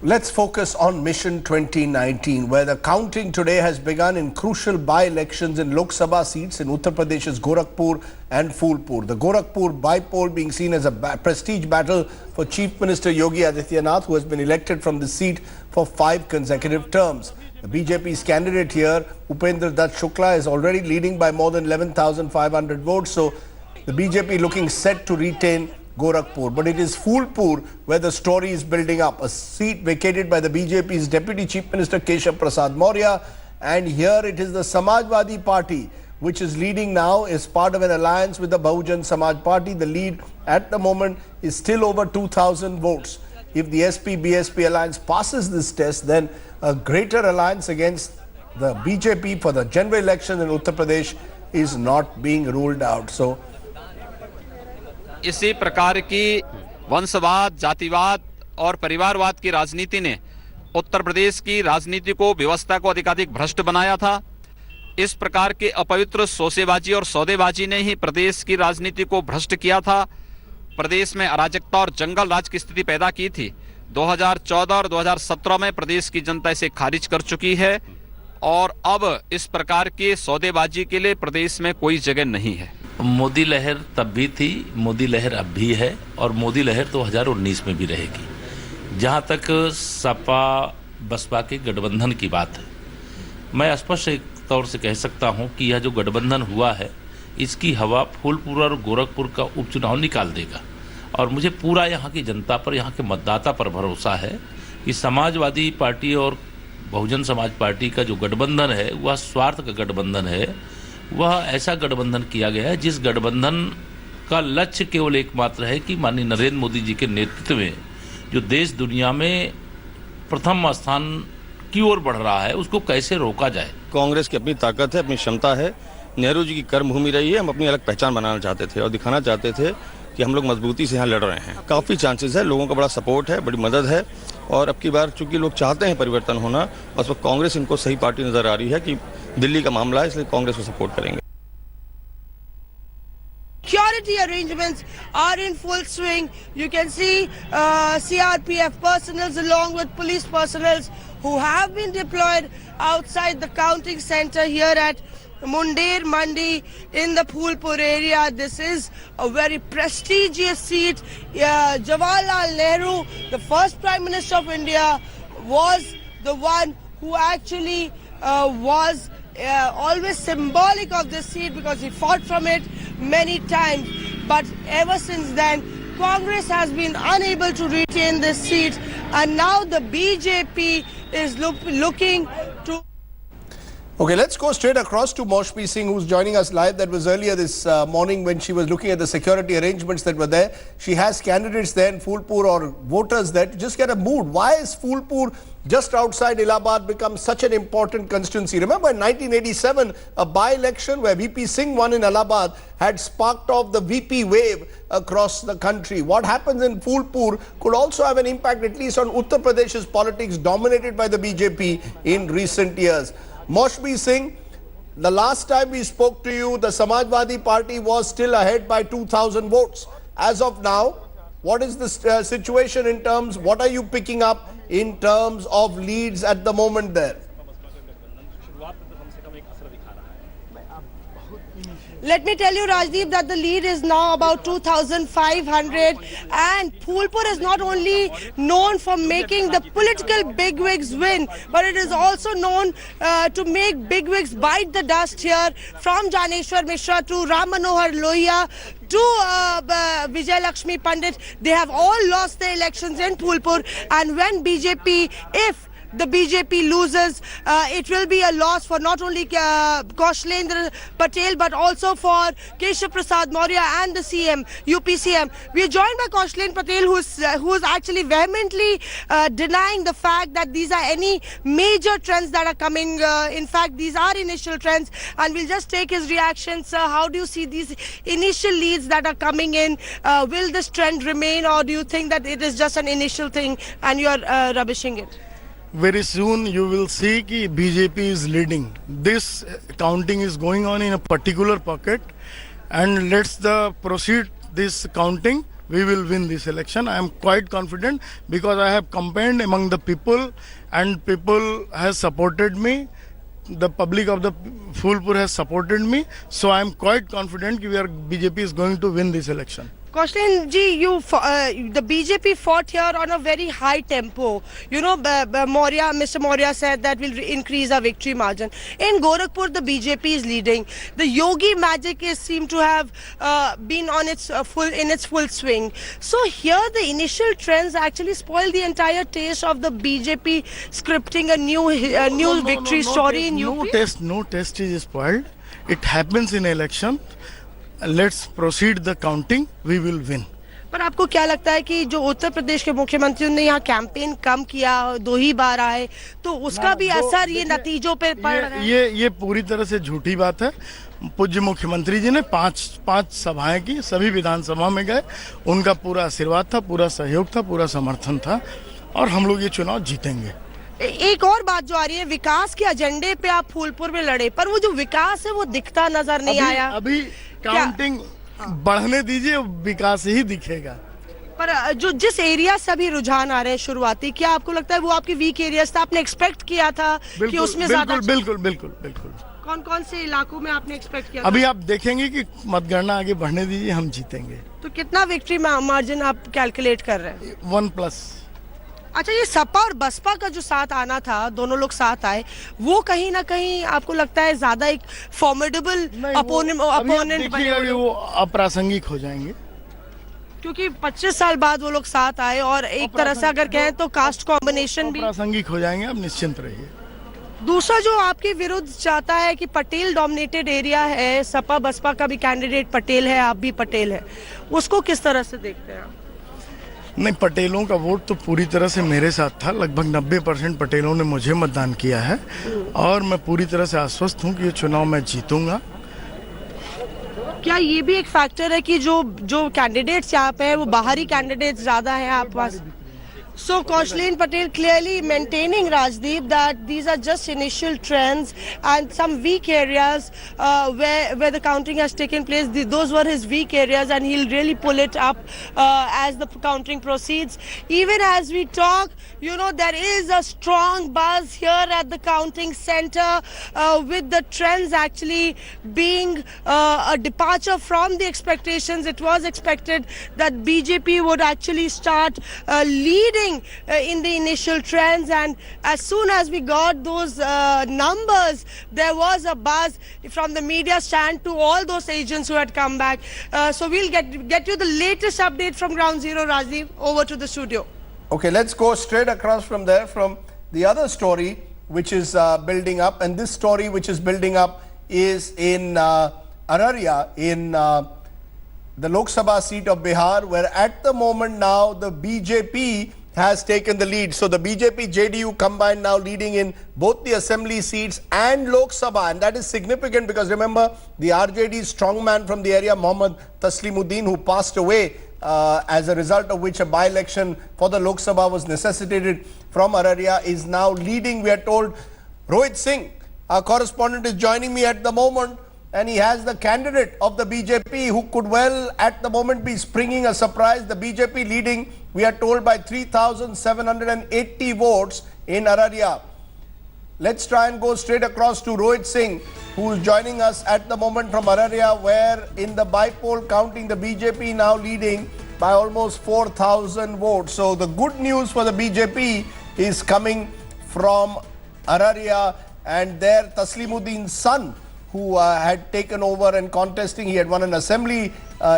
Let's focus on Mission 2019, where the counting today has begun in crucial by-elections in Lok Sabha seats in Uttar Pradesh's Gorakhpur and Phulpur. The Gorakhpur Bypoll being seen as a prestige battle for Chief Minister Yogi Adityanath, who has been elected from the seat for 5 consecutive terms. The BJP's candidate here, Upendra Dutt Shukla, is already leading by more than 11,500 votes. So the BJP looking set to retain Gorakhpur. But it is Phulpur where the story is building up. A seat vacated by the BJP's Deputy Chief Minister Keshav Prasad Maurya. And here it is the Samajwadi Party which is leading now as part of an alliance with the Bhabhua Samaj Party. The lead at the moment is still over 2,000 votes. If the SP-BSP alliance passes this test, then a greater alliance against the BJP for the general election in Uttar Pradesh is not being ruled out. So इसी प्रकार की वंशवाद, जातिवाद और परिवारवाद की राजनीति ने उत्तर प्रदेश की राजनीति को, व्यवस्था को अधिकाधिक भ्रष्ट बनाया था। इस प्रकार के अपवित्र सोसेबाजी और सौदेबाजी ने ही प्रदेश की राजनीति को भ्रष्ट किया था। प्रदेश में अराजकता और जंगल राज की स्थिति पैदा की थी। 2014 और 2017 में प्रदेश की जनता इसे खारिज कर चुकी है और अब इस प्रकार के सौदेबाजी के लिए प्रदेश में कोई जगह नहीं है। मोदी लहर तब भी थी, मोदी लहर अब भी है और मोदी लहर 2019 में भी रहेगी। जहां तक सपा बसपा के गठबंधन की बात है, मैं स्पष्ट तौर से कह सकता हूं कि यह जो गठबंधन हुआ है, इसकी हवा फूलपुर और गोरखपुर का उपचुनाव निकाल देगा। और मुझे पूरा यहाँ की जनता पर, यहाँ के मतदाता पर भरोसा है कि समाजवादी पार्टी और बहुजन समाज पार्टी का जो गठबंधन है वह स्वार्थ का गठबंधन है। वह ऐसा गठबंधन किया गया है जिस गठबंधन का लक्ष्य केवल एकमात्र है कि माननीय नरेंद्र मोदी जी के नेतृत्व में जो देश दुनिया में प्रथम स्थान की ओर बढ़ रहा है, उसको कैसे रोका जाए। कांग्रेस की अपनी ताकत है, अपनी क्षमता है। नेहरू जी की कर्मभूमि रही है। हम अपनी अलग पहचान बनाना चाहते थे और दिखाना चाहते थे कि हम लोग मजबूती से यहाँ लड़ रहे हैं। काफ़ी चांसेस है, लोगों का बड़ा सपोर्ट है, बड़ी मदद है। और अब की बार चूंकि लोग चाहते हैं परिवर्तन होना, बस वो कांग्रेस इनको सही पार्टी नजर आ रही है कि दिल्ली का मामला है, इसलिए कांग्रेस को सपोर्ट करेंगे। Security arrangements are in full swing. You can see CRPF personnel along with police personnel who have been deployed outside the counting center here at Mundir Mandi in the Phulpur area. This is a very prestigious seat. Jawaharlal Nehru, the first Prime Minister of India, was the one who actually was always symbolic of this seat because he fought from it many times. But ever since then, Congress has been unable to retain this seat, and now the BJP is looking to. okay, let's go straight across to Moshmi Singh, who's joining us live. That was earlier this morning when she was looking at the security arrangements that were there. She has candidates there in Phulpur or voters there to just get a mood. Why is Phulpur just outside Allahabad become such an important constituency? Remember in 1987, a by-election where VP Singh won in Allahabad had sparked off the VP wave across the country. What happens in Phulpur could also have an impact at least on Uttar Pradesh's politics dominated by the BJP in recent years. Moshmi Singh, the last time we spoke to you, the Samajwadi Party was still ahead by 2,000 votes. As of now, what is the situation in terms, what are you picking up in terms of leads at the moment there? Let me tell you, Rajdeep, that the lead is now about 2,500, and Phulpur is not only known for making the political bigwigs win, but it is also known to make bigwigs bite the dust here, from Janeshwar Mishra to Ram Manohar Lohia to Vijay Lakshmi Pandit. They have all lost their elections in Phulpur, and when BJP, if the BJP loses, it will be a loss for not only Kaushalendra Patel but also for Keshav Prasad Maurya and the CM, UP CM. We are joined by Kaushalendra Patel, who is actually vehemently denying the fact that these are any major trends that are coming. In fact, these are initial trends, and we'll just take his reaction. Sir, how do you see these initial leads that are coming in? Will this trend remain, or do you think that it is just an initial thing and you are rubbishing it? Very soon you will see that BJP is leading. This counting is going on in a particular pocket, and let's proceed this counting we will win this election. I am quite confident because I have campaigned among the people and people has supported me. The public of the Phulpur has supported me. So I am quite confident that BJP is going to win this election. Kaushlin ji, the BJP fought here on a very high tempo. You know, Mr. Maurya said that we'll increase our victory margin. In Gorakhpur, the BJP is leading. The Yogi magic is seemed to have been on its full swing. So here, the initial trends actually spoiled the entire taste of the BJP scripting a new victory story in UP. No test is spoiled. It happens in election. Let's proceed the counting. We will win. पर आपको क्या लगता है कि जो उत्तर प्रदेश के मुख्यमंत्री ने यहाँ कैंपेन कम किया, 2 ही बार आए, तो उसका भी असर ये नतीजों पे पड़ रहा है? ये पूरी तरह से झूठी बात है। पूज्य मुख्यमंत्री जी ने पांच सभाएं की, सभी विधानसभा में गए, उनका पूरा आशीर्वाद था, पूरा सहयोग था, पूरा समर्थन था और हम लोग ये चुनाव जीतेंगे। एक और बात जो आ रही है, विकास के एजेंडे पे आप फूलपुर में लड़े, पर वो जो विकास है वो दिखता नजर नहीं आया। अभी काउंटिंग बढ़ने दीजिए, विकास ही दिखेगा। पर जो जिस एरिया से अभी रुझान आ रहे हैं शुरुआती, क्या आपको लगता है वो आपके वीक एरियाज था? आपने एक्सपेक्ट किया था कि उसमें ज्यादा? बिल्कुल। कौन से इलाकों में आपने एक्सपेक्ट किया? अभी आप देखेंगे कि मतगणना आगे बढ़ने दीजिए, हम जीतेंगे। तो कितना विक्ट्री मार्जिन आप कैलकुलेट कर रहे हैं? 1+। अच्छा, ये सपा और बसपा का जो साथ आना था, दोनों लोग साथ आए, वो कहीं ना कहीं आपको लगता है ज्यादा एक फॉर्मिडेबल अपोनेंट बने? वो अप्रासंगिक हो जाएंगे क्योंकि 25 साल बाद वो लोग साथ आए और एक तरह से अगर कहें तो कास्ट कॉम्बिनेशन भी अप्रासंगिक हो जाएंगे। आप निश्चिंत रहिए। दूसरा जो आपके विरुद्ध चाहता है कि पटेल डोमिनेटेड एरिया है, सपा बसपा का भी कैंडिडेट पटेल है, आप भी पटेल है, उसको किस तरह से देखते हैं? नहीं, पटेलों का वोट तो पूरी तरह से मेरे साथ था। लगभग 90% पटेलों ने मुझे मतदान किया है और मैं पूरी तरह से आश्वस्त हूं कि ये चुनाव मैं जीतूंगा। क्या ये भी एक फैक्टर है कि जो कैंडिडेट्स यहाँ पे हैं वो बाहरी कैंडिडेट्स ज्यादा हैं आप पास? So Kaushlin Patel clearly maintaining, Rajdeep, that these are just initial trends and some weak areas where the counting has taken place. Those were his weak areas and he'll really pull it up as the counting proceeds. Even as we talk, you know, there is a strong buzz here at the counting center with the trends actually being a departure from the expectations. It was expected that BJP would actually start leading in the initial trends, and as soon as we got those numbers, there was a buzz from the media stand to all those agents who had come back. So we'll get you the latest update from Ground Zero. Rajdeep, over to the studio. Okay, let's go straight across from there, from the other story which is building up, and this story which is building up is in Araria, in the Lok Sabha seat of Bihar, where at the moment now the BJP has taken the lead. So the BJP JDU combined now leading in both the assembly seats and Lok Sabha, and that is significant because remember the RJD strongman from the area, Mohammad Taslimuddin, who passed away, as a result of which a by-election for the Lok Sabha was necessitated from Araria, is now leading. We are told Rohit Singh, our correspondent, is joining me at the moment, and he has the candidate of the BJP who could well at the moment be springing a surprise. The BJP leading, we are told, by 3,780 votes in Araria. Let's try and go straight across to Rohit Singh, who is joining us at the moment from Araria, where in the Bypoll counting the BJP now leading by almost 4,000 votes. So the good news for the BJP is coming from Araria, and there Taslimuddin's son, who had taken over and contesting. He had won an assembly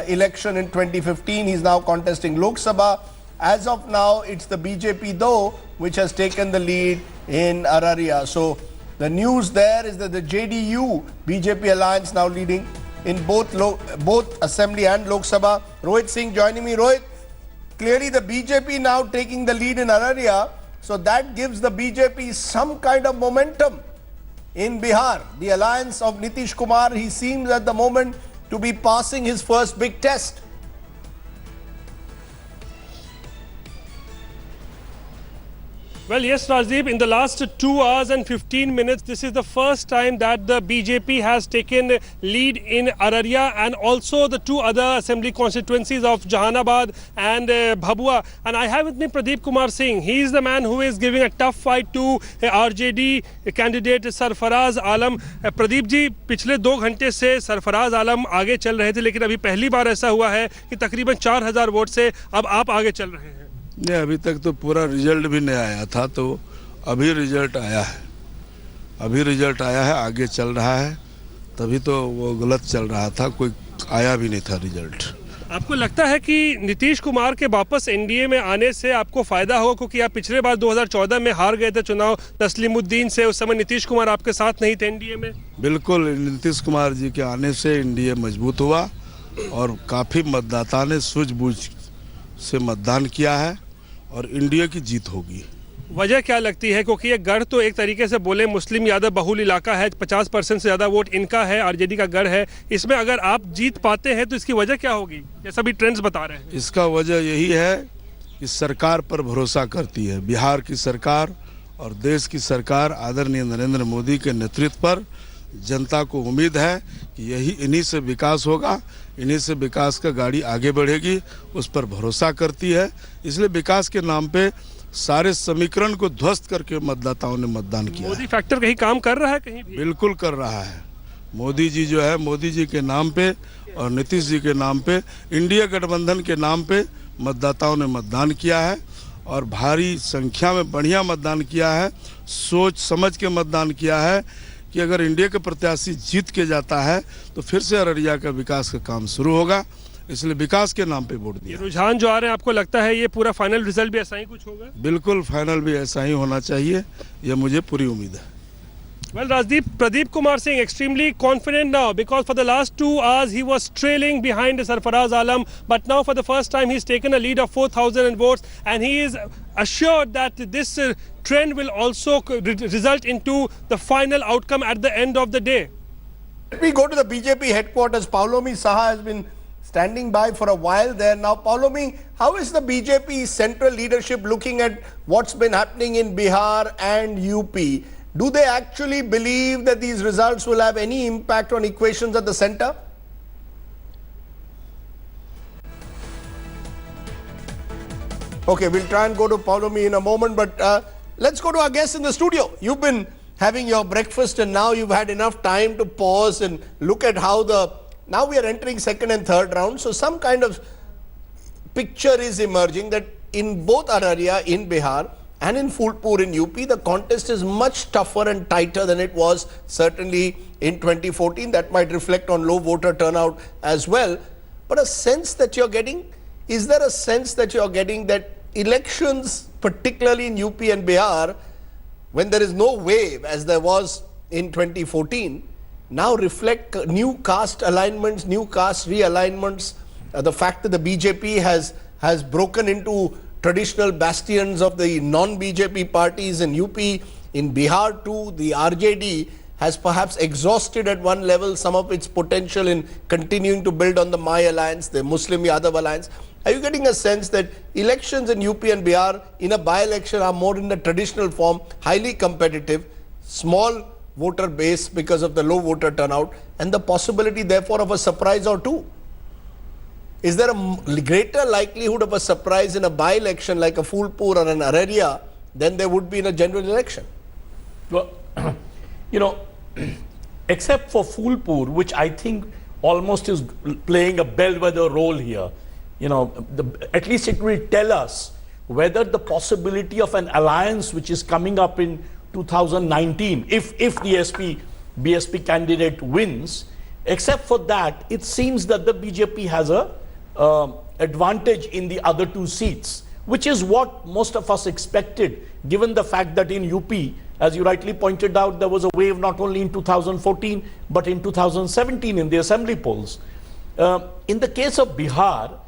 election in 2015. He's now contesting Lok Sabha. As of now, it's the BJP though which has taken the lead in Araria. So the news there is that the JDU BJP alliance now leading in both assembly and Lok Sabha. Rohit Singh joining me. Rohit, clearly the BJP now taking the lead in Araria. So that gives the BJP some kind of momentum in Bihar. The alliance of Nitish Kumar, he seems at the moment to be passing his first big test. Well, yes, Rajdeep, in the last 2 hours and 15 minutes, this is the first time that the BJP has taken lead in Araria and also the two other assembly constituencies of Jehanabad and Bhabhua. And I have with me Pradeep Kumar Singh. He is the man who is giving a tough fight to RJD candidate Sarfaraz Alam. Pradeep ji, पिछले 2 घंटे से सरफराज आलम आगे चल रहे थे, लेकिन अभी पहली बार ऐसा हुआ है कि तकरीबन 4000 वोट से अब आप आगे चल रहे हैं। नहीं, अभी तक तो पूरा रिजल्ट भी नहीं आया था, तो अभी रिजल्ट आया है। अभी रिजल्ट आया है, आगे चल रहा है। तभी तो वो गलत चल रहा था, कोई आया भी नहीं था रिजल्ट। आपको लगता है कि नीतीश कुमार के वापस एनडीए में आने से आपको फायदा होगा, क्योंकि आप पिछले बार 2014 में हार गए थे चुनाव तस्लीमुद्दीन से, उस समय नीतीश कुमार आपके साथ नहीं थे एनडीए में? बिल्कुल, नीतीश कुमार जी के आने से एनडीए मजबूत हुआ और काफ़ी मतदाता ने सूझबूझ से मतदान किया है और इंडिया की जीत होगी। वजह क्या लगती है, क्योंकि ये गढ़ तो एक तरीके से बोले मुस्लिम यादव बहुल इलाका है, 50% से ज़्यादा वोट इनका है, आरजेडी का गढ़ है, इसमें अगर आप जीत पाते हैं तो इसकी वजह क्या होगी, जैसा भी ट्रेंड्स बता रहे हैं? इसका वजह यही है कि सरकार पर भरोसा करती है। बिहार की सरकार और देश की सरकार आदरणीय नरेंद्र मोदी के नेतृत्व पर जनता को उम्मीद है कि इन्हीं से विकास होगा, इन्हीं से विकास का गाड़ी आगे बढ़ेगी, उस पर भरोसा करती है। इसलिए विकास के नाम पे सारे समीकरण को ध्वस्त करके मतदाताओं ने मतदान किया। मोदी फैक्टर कहीं काम कर रहा है कहीं भी? बिल्कुल कर रहा है। मोदी जी जो है, मोदी जी के नाम पे और नीतीश जी के नाम पे, इंडिया गठबंधन के नाम पे मतदाताओं ने मतदान किया है और भारी संख्या में बढ़िया मतदान किया है। सोच समझ के मतदान किया है कि अगर इंडिया के प्रत्याशी जीत के जाता है तो फिर से अररिया का विकास का काम शुरू होगा, इसलिए विकास के नाम पे वोट दिया। रुझान जो आ रहे हैं, आपको लगता है ये पूरा फाइनल रिजल्ट भी ऐसा ही कुछ होगा? बिल्कुल, फाइनल भी ऐसा ही होना चाहिए, ये मुझे पूरी उम्मीद है। Well, Rajdeep, Pradeep Kumar Singh extremely confident now, because for the last 2 hours he was trailing behind Sarfaraz Alam, but now for the first time he's taken a lead of 4,000 votes, and he is assured that this trend will also result into the final outcome at the end of the day. Let me go to the BJP headquarters. Paulomi Saha has been standing by for a while there now. Paulomi, how is the BJP central leadership looking at what's been happening in Bihar and UP? Do they actually believe that these results will have any impact on equations at the center? Okay, we'll try and go to Paulomi in a moment, but let's go to our guest in the studio. You've been having your breakfast and now you've had enough time to pause and look at how now we are entering second and third round. So some kind of picture is emerging that in both Araria, in Bihar, and in Phulpur in UP, the contest is much tougher and tighter than it was certainly in 2014. That might reflect on low voter turnout as well. But a sense that you're getting, is there a sense that you're getting that elections, particularly in UP and Bihar, when there is no wave as there was in 2014, now reflect new caste alignments, new caste realignments, the fact that the BJP has broken into traditional bastions of the non-BJP parties in UP, in Bihar too, the RJD has perhaps exhausted at one level some of its potential in continuing to build on the My Alliance, the Muslim Yadav Alliance. Are you getting a sense that elections in UP and Bihar in a by-election are more in the traditional form, highly competitive, small voter base because of the low voter turnout, and the possibility therefore of a surprise or two? Is there a greater likelihood of a surprise in a by-election like a Phulpur or an Araria than there would be in a general election? Well, you know, except for Phulpur, which I think almost is playing a bellwether role here, you know, at least it will tell us whether the possibility of an alliance which is coming up in 2019, if the BSP candidate wins, except for that, it seems that the BJP has a advantage in the other 2 seats, which is what most of us expected, given the fact that in UP, as you rightly pointed out, there was a wave not only in 2014, but in 2017 in the assembly polls. In the case of Bihar,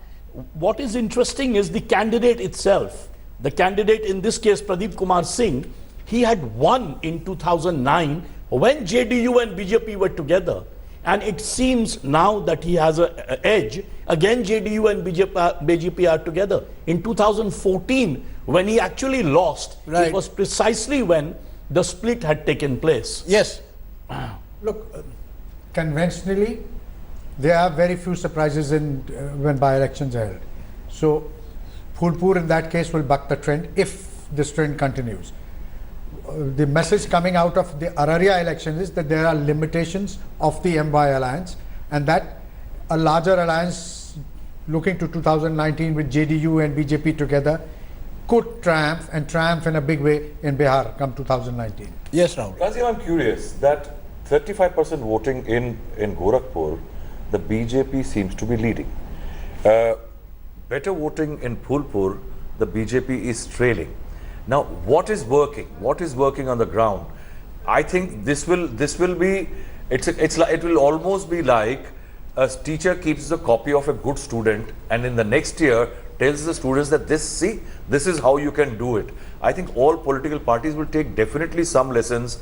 what is interesting is the candidate itself. The candidate, in this case, Pradeep Kumar Singh, he had won in 2009 when JDU and BJP were together. And it seems now that he has an edge Again, JDU and BJP are together. In 2014, when he actually lost, Right. it was precisely when the split had taken place. Yes. Look, conventionally, there are very few surprises in when by-elections are held. So, Phulpur in that case will buck the trend if this trend continues. The message coming out of the Araria election is that there are limitations of the MY alliance, and that a larger alliance looking to 2019 with JDU and BJP together could triumph, and triumph in a big way in Bihar come 2019. Yes, Rahul. Rajiv, I'm curious that 35% voting in Gorakhpur, the BJP seems to be leading. Better voting in Phulpur, the BJP is trailing. Now, what is working? What is working on the ground? I think this will be. It will almost be like a teacher keeps a copy of a good student, and in the next year tells the students that this is how you can do it. I think all political parties will take definitely some lessons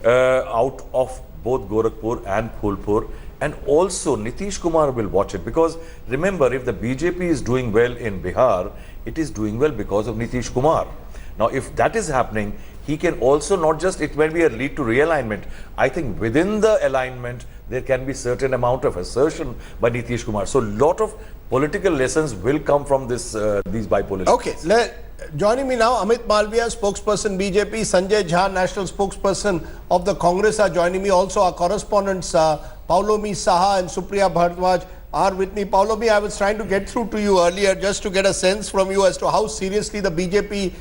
out of both Gorakhpur and Phulpur, and also Nitish Kumar will watch it, because remember, if the BJP is doing well in Bihar, it is doing well because of Nitish Kumar. Now, if that is happening, he can also not just, it may be a lead to realignment. I think within the alignment, there can be certain amount of assertion by Nitish Kumar. So, lot of political lessons will come from this these bipolar. Okay, joining me now, Amit Malviya, spokesperson BJP, Sanjay Jha, national spokesperson of the Congress are joining me. Also, our correspondents Paulomi Saha and Supriya Bharadwaj are with me. Paulomi, I was trying to get through to you earlier just to get a sense from you as to how seriously the BJP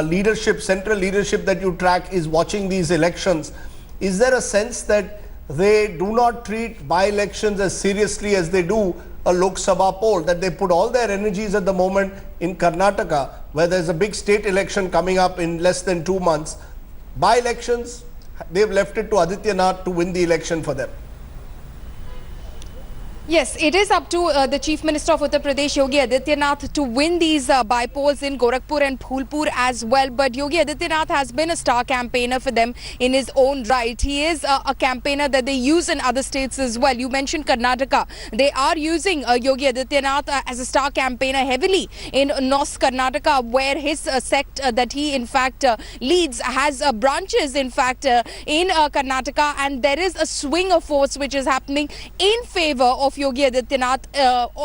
leadership, central leadership that you track is watching these elections. Is there a sense that they do not treat by-elections as seriously as they do a Lok Sabha poll, that they put all their energies at the moment in Karnataka, where there's a big state election coming up in less than 2 months? By-elections, they've left it to Adityanath to win the election for them. Yes, it is up to the Chief Minister of Uttar Pradesh, Yogi Adityanath, to win these by-polls in Gorakhpur and Phulpur as well. But Yogi Adityanath has been a star campaigner for them in his own right. He is a campaigner that they use in other states as well. You mentioned Karnataka. They are using Yogi Adityanath as a star campaigner heavily in North Karnataka, where his sect that he in fact leads has branches in fact in Karnataka, and there is a swing of force which is happening in favor of Yogi Adityanath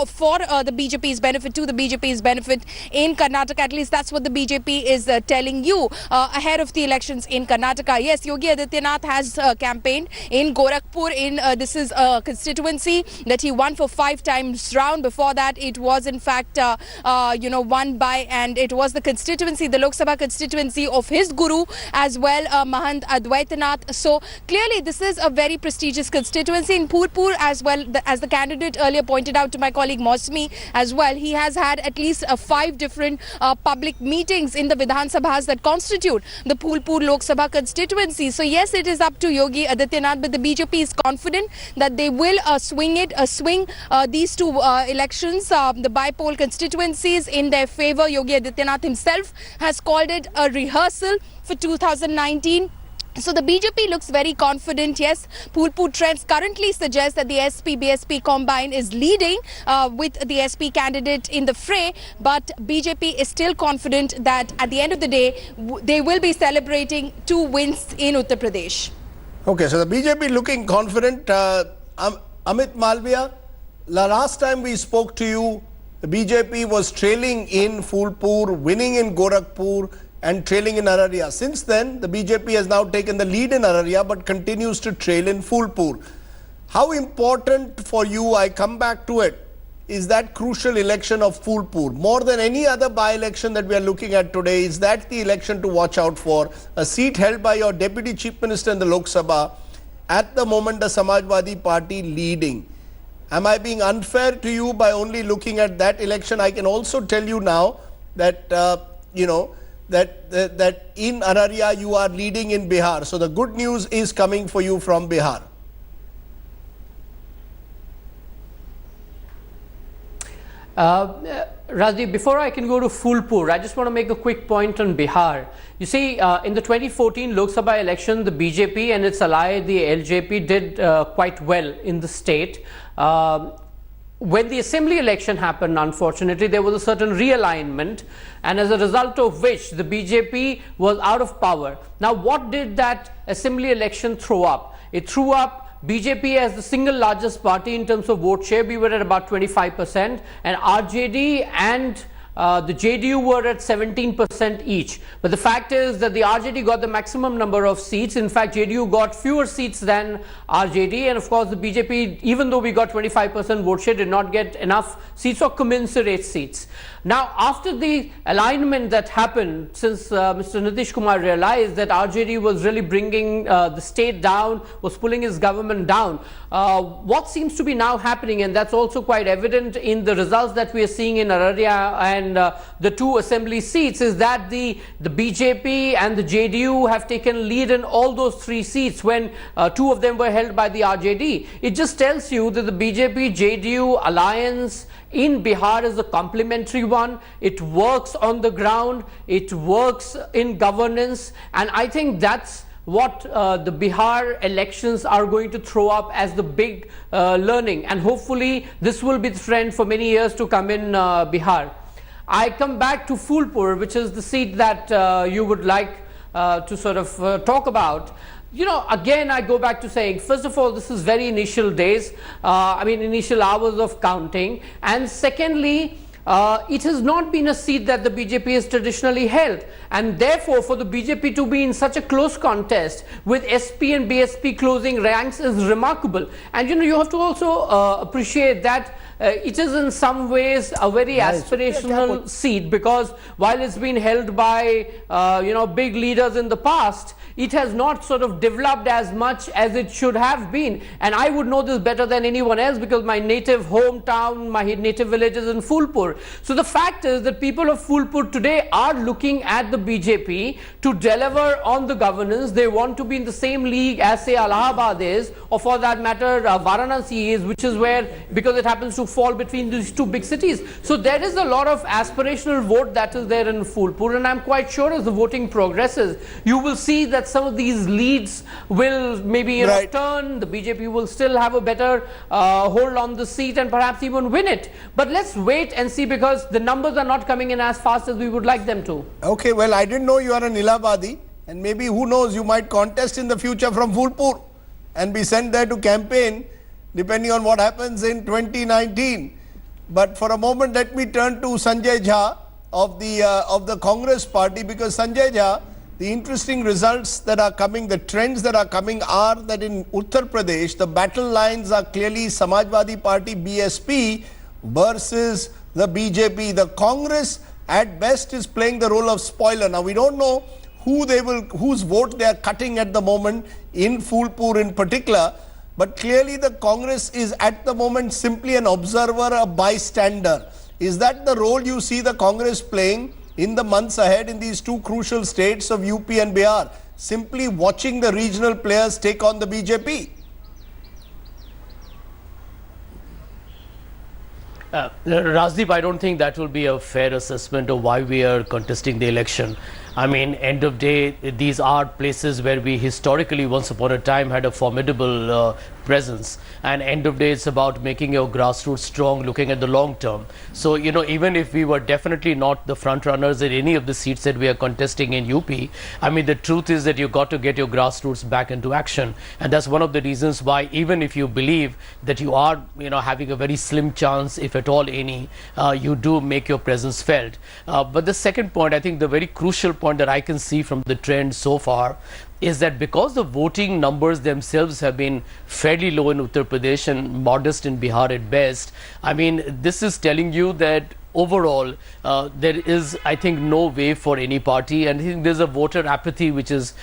for the BJP's benefit, to the BJP's benefit in Karnataka. At least that's what the BJP is telling you ahead of the elections in Karnataka. Yes, Yogi Adityanath has campaigned in Gorakhpur. This is a constituency that he won for 5 times round. Before that, it was in fact won by, and it was the constituency, the Lok Sabha constituency of his guru as well, Mahant Adwaitanath. So clearly, this is a very prestigious constituency. In Phulpur as well, as the candidate earlier pointed out to my colleague Mosmi as well, he has had at least 5 different public meetings in the Vidhan Sabhas that constitute the Phulpur Lok Sabha constituency. So yes, it is up to Yogi Adityanath, but the BJP is confident that they will swing these 2 elections, the by-poll constituencies, in their favor. Yogi Adityanath himself has called it a rehearsal for 2019. So the BJP looks very confident. Yes, Phulpur trends currently suggest that the SP-BSP combine is leading with the SP candidate in the fray, but BJP is still confident that at the end of the day, they will be celebrating 2 wins in Uttar Pradesh. Okay, so the BJP looking confident. Amit Malviya, last time we spoke to you, the BJP was trailing in Phulpur, winning in Gorakhpur, and trailing in Araria. Since then, the BJP has now taken the lead in Araria but continues to trail in Phulpur. How important for you, I come back to it, is that crucial election of Phulpur? More than any other by-election that we are looking at today, is that the election to watch out for? A seat held by your Deputy Chief Minister in the Lok Sabha, at the moment the Samajwadi Party leading. Am I being unfair to you by only looking at that election? I can also tell you now that, that in Araria you are leading in Bihar. So the good news is coming for you from Bihar. Rajdeep, before I can go to Phulpur, I just want to make a quick point on Bihar. You see, in the 2014 Lok Sabha election, the BJP and its ally, the LJP, did quite well in the state. when the assembly election happened, unfortunately, there was a certain realignment, and as a result of which the BJP was out of power. Now, what did that assembly election throw up? It threw up BJP as the single largest party in terms of vote share. We were at about 25%, and RJD and the JDU were at 17% each. But the fact is that the RJD got the maximum number of seats. In fact, JDU got fewer seats than RJD. And of course, the BJP, even though we got 25% vote share, did not get enough seats or commensurate seats. Now, after the alignment that happened, since Mr. Nitish Kumar realized that RJD was really bringing the state down, was pulling his government down, what seems to be now happening, and that's also quite evident in the results that we are seeing in Araria and the two assembly seats, is that the BJP and the JDU have taken lead in all those three seats when two of them were held by the RJD. It just tells you that the BJP-JDU alliance in Bihar is a complementary one. It works on the ground, it works in governance, and I think that's what the Bihar elections are going to throw up as the big learning, and hopefully this will be the trend for many years to come in Bihar. I come back to Phulpur, which is the seat that you would like to sort of talk about. You know, again, I go back to saying, first of all, this is very initial days, initial hours of counting. And secondly, it has not been a seat that the BJP has traditionally held. And therefore, for the BJP to be in such a close contest with SP and BSP closing ranks is remarkable. And, you know, you have to also appreciate that it is in some ways a very aspirational seat, because while it's been held by, big leaders in the past, it has not sort of developed as much as it should have been. And I would know this better than anyone else, because my native hometown, my native village is in Phulpur. So the fact is that people of Phulpur today are looking at the BJP to deliver on the governance. They want to be in the same league as, say, Allahabad is, or for that matter, Varanasi is, which is where, because it happens to fall between these two big cities. So there is a lot of aspirational vote that is there in Phulpur, and I'm quite sure as the voting progresses, you will see that some of these leads will maybe turn. The BJP will still have a better hold on the seat and perhaps even win it. But let's wait and see, because the numbers are not coming in as fast as we would like them to. Okay, well, I didn't know you are an Ilhabadi, and maybe, who knows, you might contest in the future from Phulpur and be sent there to campaign, depending on what happens in 2019. But for a moment, let me turn to Sanjay Jha of the Congress party, because Sanjay Jha, the interesting results that are coming, the trends that are coming are that in Uttar Pradesh, the battle lines are clearly Samajwadi Party, BSP versus the BJP. The Congress at best is playing the role of spoiler. Now, we don't know whose vote they are cutting at the moment in Phulpur in particular, but clearly the Congress is at the moment simply an observer, a bystander. Is that the role you see the Congress playing in the months ahead in these two crucial states of UP and Bihar, simply watching the regional players take on the BJP? Rajdeep, I don't think that will be a fair assessment of why we are contesting the election. I mean, end of day, these are places where we historically, once upon a time, had a formidable presence. And end of day, it's about making your grassroots strong, looking at the long term. So, you know, even if we were definitely not the front runners in any of the seats that we are contesting in UP, I mean, the truth is that you've got to get your grassroots back into action. And that's one of the reasons why, even if you believe that you are, you know, having a very slim chance, if at all any, you do make your presence felt. But the second point, I think the very crucial point that I can see from the trend so far is that because the voting numbers themselves have been fairly low in Uttar Pradesh and modest in Bihar at best, I mean, this is telling you that overall there is, I think, no way for any party, and I think there's a voter apathy which is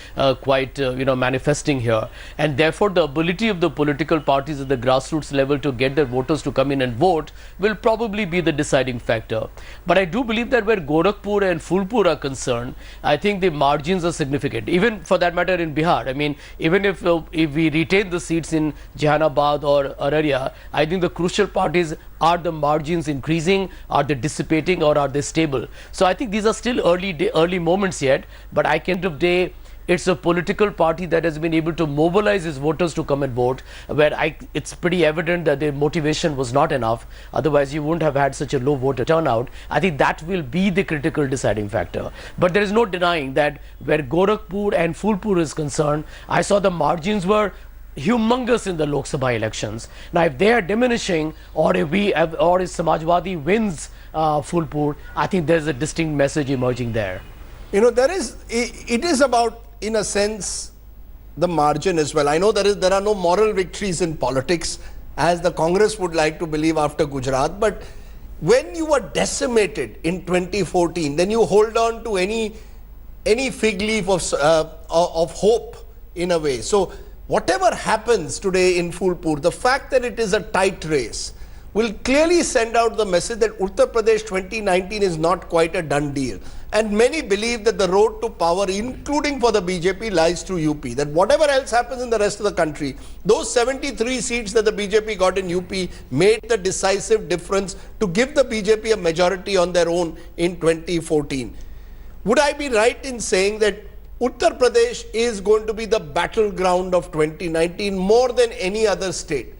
quite manifesting here, and therefore the ability of the political parties at the grassroots level to get their voters to come in and vote will probably be the deciding factor. But I do believe that where Gorakhpur and Phulpur are concerned, I think the margins are significant, even for that matter in Bihar. I mean, even if we retain the seats in Jehanabad or Araria, I think the crucial parties, are the margins increasing, are they dissipating, or are they stable? So I think these are still early moments yet, but I can today It's a political party that has been able to mobilize its voters to come and vote, where it's pretty evident that their motivation was not enough. Otherwise, you wouldn't have had such a low voter turnout. I think that will be the critical deciding factor. But there is no denying that where Gorakhpur and Phulpur is concerned, I saw the margins were humongous in the Lok Sabha elections. Now, if they are diminishing, or if Samajwadi wins Phulpur, I think there's a distinct message emerging there. You know, it is about, in a sense, the margin as well. I know there are no moral victories in politics, as the Congress would like to believe after Gujarat, but when you were decimated in 2014, then you hold on to any fig leaf of hope in a way. So whatever happens today in Phulpur, the fact that it is a tight race will clearly send out the message that Uttar Pradesh 2019 is not quite a done deal. And many believe that the road to power, including for the BJP, lies through UP. That whatever else happens in the rest of the country, those 73 seats that the BJP got in UP made the decisive difference to give the BJP a majority on their own in 2014. Would I be right in saying that Uttar Pradesh is going to be the battleground of 2019 more than any other state?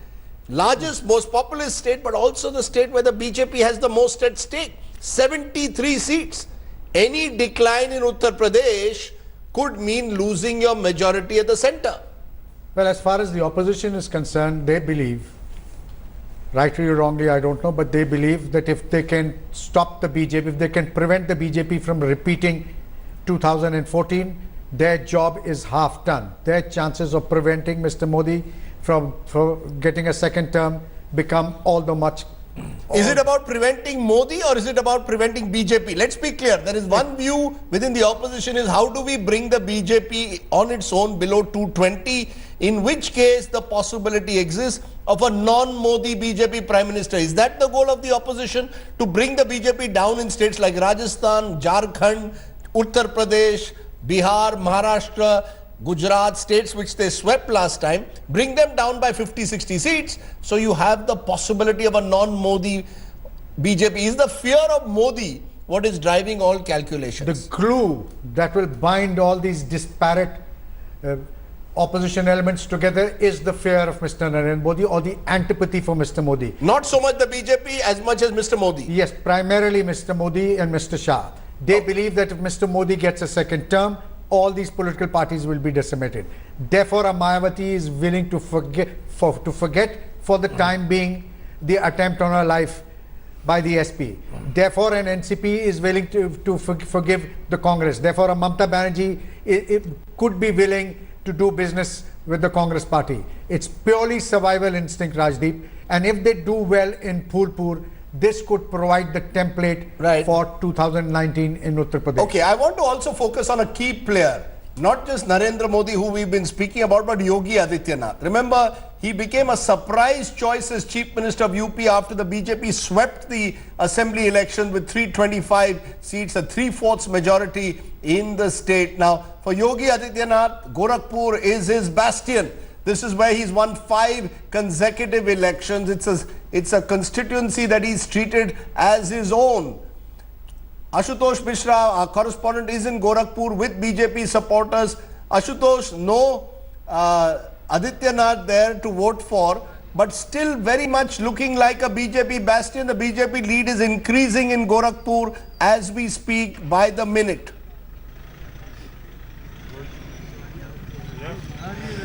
Largest, most populous state, but also the state where the BJP has the most at stake. 73 seats. Any decline in Uttar Pradesh could mean losing your majority at the center. Well, as far as the opposition is concerned, they believe, rightly or wrongly, I don't know, but they believe that if they can stop the BJP, if they can prevent the BJP from repeating 2014, their job is half done. Their chances of preventing Mr. Modi from getting a second term become all the much. Is it about preventing Modi or is it about preventing BJP? Let's be clear. There is one view within the opposition is how do we bring the BJP on its own below 220, in which case the possibility exists of a non-Modi BJP Prime Minister. Is that the goal of the opposition? To bring the BJP down in states like Rajasthan, Jharkhand, Uttar Pradesh, Bihar, Maharashtra, Gujarat, states which they swept last time, bring them down by 50-60 seats, so you have the possibility of a non-Modi BJP. Is the fear of Modi what is driving all calculations? The glue that will bind all these disparate opposition elements together is the fear of Mr. Narendra Modi, or the antipathy for Mr. Modi. Not so much the BJP as much as Mr. Modi. Yes, primarily Mr. Modi and Mr. Shah. They believe that if Mr. Modi gets a second term, all these political parties will be decimated. Therefore, Mayawati is willing to forget for the time being the attempt on her life by the SP. Therefore, an NCP is willing to forgive the Congress. Therefore, a Mamata Banerjee it could be willing to do business with the Congress party. It's purely survival instinct, Rajdeep. And if they do well in Phulpur, this could provide the template for 2019 in Uttar Pradesh. Okay, I want to also focus on a key player. Not just Narendra Modi, who we've been speaking about, but Yogi Adityanath. Remember, he became a surprise choice as Chief Minister of UP after the BJP swept the assembly election with 325 seats, a 3/4 majority in the state. Now, for Yogi Adityanath, Gorakhpur is his bastion. This is where he's won 5 consecutive elections. It's a constituency that he's treated as his own. Ashutosh Mishra, our correspondent, is in Gorakhpur with BJP supporters. Ashutosh, no Adityanath there to vote for, but still very much looking like a BJP bastion. The BJP lead is increasing in Gorakhpur as we speak by the minute.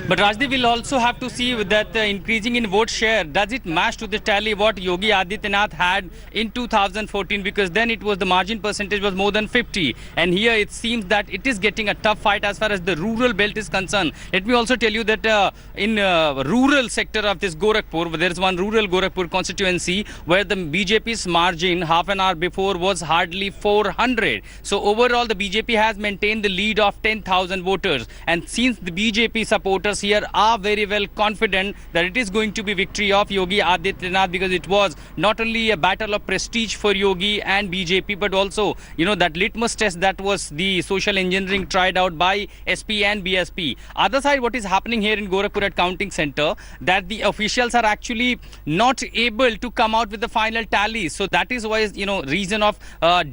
But Rajdeep will also have to see that increasing in vote share, does it match to the tally what Yogi Adityanath had in 2014, because then it was the margin percentage was more than 50, and here it seems that it is getting a tough fight as far as the rural belt is concerned. Let me also tell you that in rural sector of this Gorakhpur, there is one rural Gorakhpur constituency where the BJP's margin half an hour before was hardly 400. So overall the BJP has maintained the lead of 10,000 voters, and since the BJP supporters supporters here are very well confident that it is going to be victory of Yogi Adityanath, because it was not only a battle of prestige for Yogi and BJP, but also, you know, that litmus test that was the social engineering tried out by SP and BSP. Other side, what is happening here in Gorakhpur at counting center, that the officials are actually not able to come out with the final tally. So that is why, you know, reason of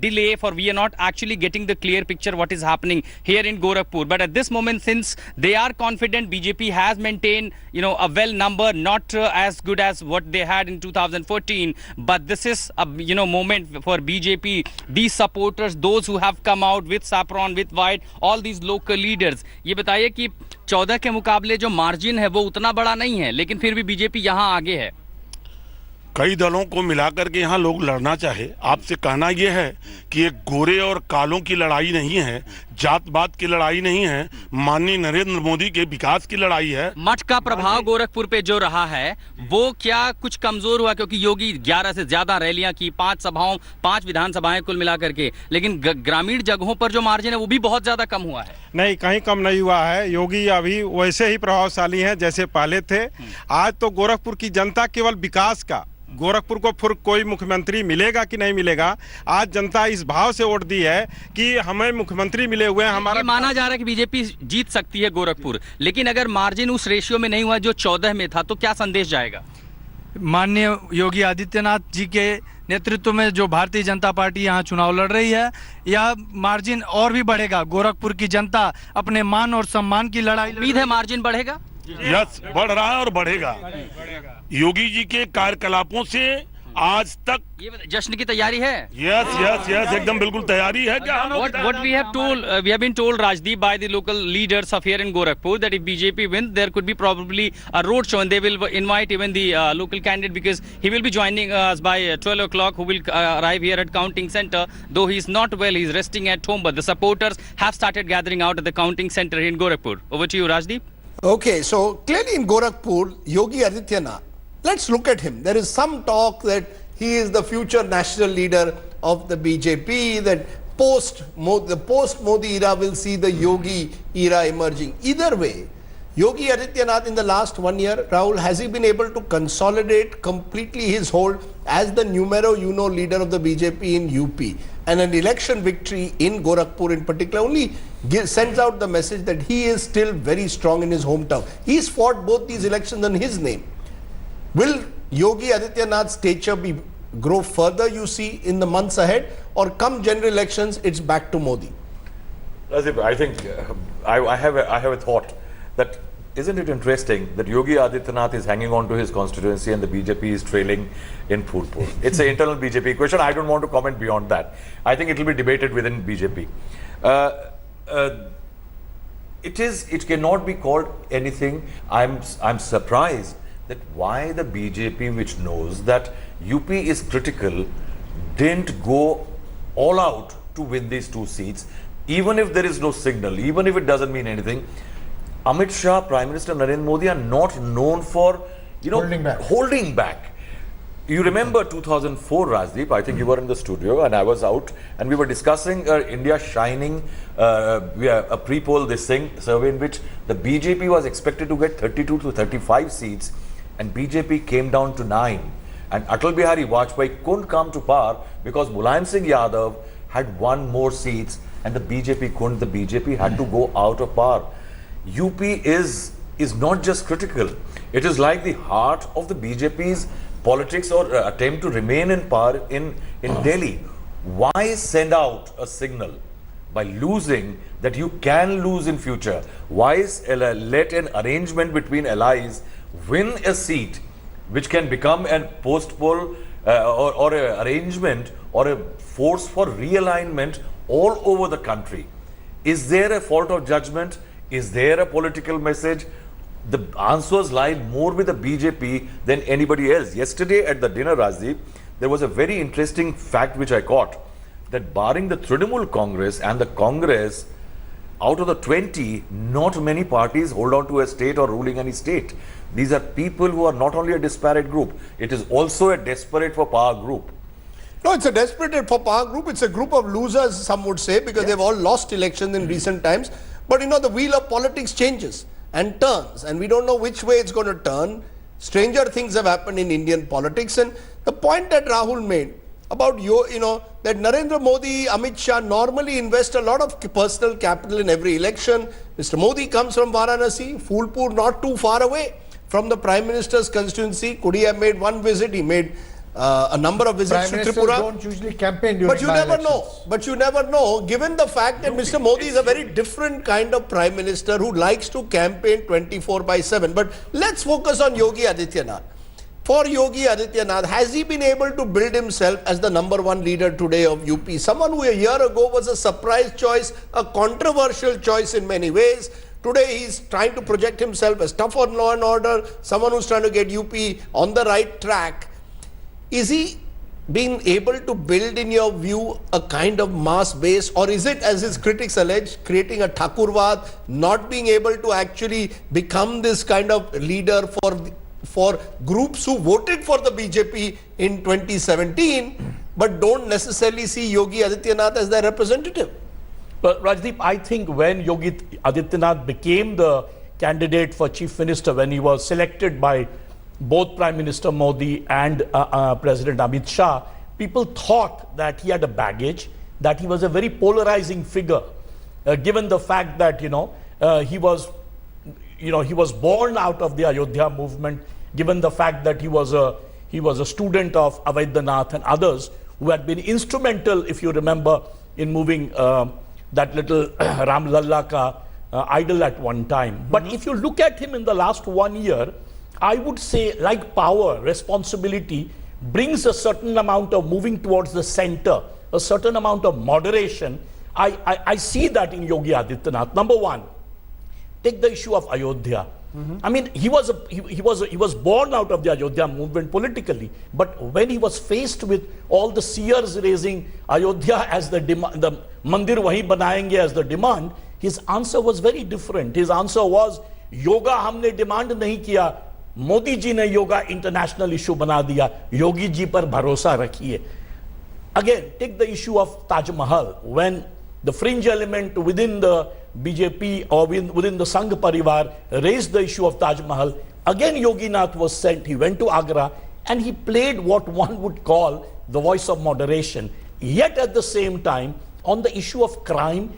delay for we are not actually getting the clear picture what is happening here in Gorakhpur. But at this moment, since they are confident, BJP has maintained, you know, a well number, not as good as what they had in 2014. But this is a, you know, moment for BJP. These supporters, those who have come out with saffron, with white, all these local leaders. ये बताइए कि 14 के मुकाबले जो margin है वो उतना बड़ा नहीं है, लेकिन फिर भी बीजेपी यहाँ आगे है। कई दलों को मिलाकर के यहाँ लोग लड़ना चाहे, आपसे कहना यह है कि ये गोरे और कालों की लड़ाई नहीं है, जात पात की लड़ाई नहीं है, माननीय नरेंद्र मोदी के विकास की लड़ाई है। मठ का प्रभाव गोरखपुर पे जो रहा है वो क्या कुछ कमजोर हुआ, क्योंकि योगी 11 से ज्यादा रैलियां की, 5 विधानसभाएं कुल मिलाकर के, लेकिन ग्रामीण जगहों पर जो मार्जिन है वो भी बहुत ज्यादा कम हुआ है। नहीं, कहीं कम नहीं हुआ है। योगी अभी वैसे ही प्रभावशाली हैं जैसे पहले थे। आज तो गोरखपुर की जनता केवल विकास का, गोरखपुर को फिर कोई मुख्यमंत्री मिलेगा कि नहीं मिलेगा, आज जनता इस भाव से वोट दी है कि हमें मुख्यमंत्री मिले हुए हैं। हमारा माना जा रहा है कि बीजेपी जीत सकती है गोरखपुर, लेकिन अगर मार्जिन उस रेशियो में नहीं हुआ जो 14 में था, तो क्या संदेश जाएगा? माननीय योगी आदित्यनाथ जी के नेतृत्व में जो भारतीय जनता पार्टी यहाँ चुनाव लड़ रही है, यह मार्जिन और भी बढ़ेगा। गोरखपुर की जनता अपने मान और सम्मान की लड़ाई, उम्मीद है मार्जिन बढ़ेगा। यस, बढ़ रहा है और बढ़ेगा। योगी जी के कार्यकलापों से आज तक ये जश्न की तैयारी है। यस यस यस, एकदम बिल्कुल तैयारी है। क्या what we have been told, Rajdeep, by the local leaders of here in Gorakhpur, that if BJP wins, there could be probably a road show, and they will invite even the local candidate, because he will be joining us by 12 o'clock, who will arrive here at counting center. Though he is not well, he is resting at home, but the supporters have started gathering out at the counting center in Gorakhpur. Over to you, Rajdeep. Okay, so clearly in Gorakhpur, Yogi Adityanath, let's look at him. There is some talk that he is the future national leader of the BJP, that the post-Modi era will see the Yogi era emerging. Either way, Yogi Adityanath in the last 1 year, Rahul, has he been able to consolidate completely his hold as the numero uno leader of the BJP in UP? And an election victory in Gorakhpur in particular only sends out the message that he is still very strong in his hometown. He's fought both these elections on his name. Will Yogi Adityanath's stature grow further, you see, in the months ahead, or come general elections, it's back to Modi? I think I have a thought that, isn't it interesting that Yogi Adityanath is hanging on to his constituency and the BJP is trailing in Phulpur? It's an internal BJP question. I don't want to comment beyond that. I think it will be debated within BJP. It cannot be called anything. I'm surprised that why the BJP, which knows that UP is critical, didn't go all out to win these 2 seats, even if there is no signal, even if it doesn't mean anything. Amit Shah, Prime Minister Narendra Modi are not known for, holding back. You remember 2004, Rajdeep, I think you were in the studio and I was out, and we were discussing India Shining, a pre-poll survey in which the BJP was expected to get 32 to 35 seats, and BJP came down to 9. And Atal Bihari Vajpayee couldn't come to power because Mulayam Singh Yadav had 1 more seats and the BJP couldn't. The BJP had to go out of power. UP is not just critical. It is like the heart of the BJP's politics or attempt to remain in power in Delhi. Why send out a signal by losing that you can lose in future? Why let an arrangement between allies win a seat which can become a post-poll or an arrangement or a force for realignment all over the country? Is there a fault of judgment? Is there a political message? The answers lie more with the BJP than anybody else. Yesterday at the dinner, Rajdeep, there was a very interesting fact which I caught, that barring the Trinamool Congress and the Congress, out of the 20, not many parties hold on to a state or ruling any state. These are people who are not only a disparate group, it is also a desperate for power group. No, it's a desperate for power group. It's a group of losers, some would say, because they've all lost elections in recent times. But the wheel of politics changes. and turns, and we don't know which way it's going to turn. Stranger things have happened in Indian politics, and the point that Rahul made about that Narendra Modi, Amit Shah normally invest a lot of personal capital in every election. Mr. Modi comes from Varanasi, Phulpur not too far away from the Prime Minister's constituency. Could he have made one visit? He made a number of visits Prime to Tripura. don't usually campaign during But you never by-elections. know. But you never know, given the fact that Mr. Modi is a very different kind of Prime Minister who likes to campaign 24/7. But let's focus on Yogi Adityanath. For Yogi Adityanath, has he been able to build himself as the #1 leader today of UP? Someone who a year ago was a surprise choice, a controversial choice in many ways. Today he's trying to project himself as tough on law and order, someone who's trying to get UP on the right track. Is he being able to build, in your view, a kind of mass base, or is it, as his critics allege, creating a Thakurwad, not being able to actually become this kind of leader for groups who voted for the BJP in 2017 but don't necessarily see Yogi Adityanath as their representative? But Rajdeep, I think when Yogi Adityanath became the candidate for Chief Minister, when he was selected by both Prime Minister Modi and President Amit Shah, people thought that he had a baggage, that he was a very polarizing figure, given the fact that he was born out of the Ayodhya movement, given the fact that he was a student of Avaidhanath and others who had been instrumental, if you remember, in moving that little Ram Lalla ka idol at one time. But if you look at him in the last 1 year, I would say, like power, responsibility brings a certain amount of moving towards the center, a certain amount of moderation. I see that in Yogi Adityanath. Number one, take the issue of Ayodhya. I mean, he was born out of the Ayodhya movement politically, but when he was faced with all the seers raising Ayodhya as the demand, the mandir wahi banayenge as the demand, his answer was very different. His answer was, yoga हमने demand नहीं किया, मोदी जी ने yoga international issue बना दिया, योगी जी पर भरोसा रखिए. Again, take the issue of Taj Mahal, when the fringe element within the BJP or within the Sangh Parivar raised the issue of Taj Mahal. Again, Yogi Nath was sent. He went to Agra and he played what one would call the voice of moderation. Yet at the same time, on the issue of crime,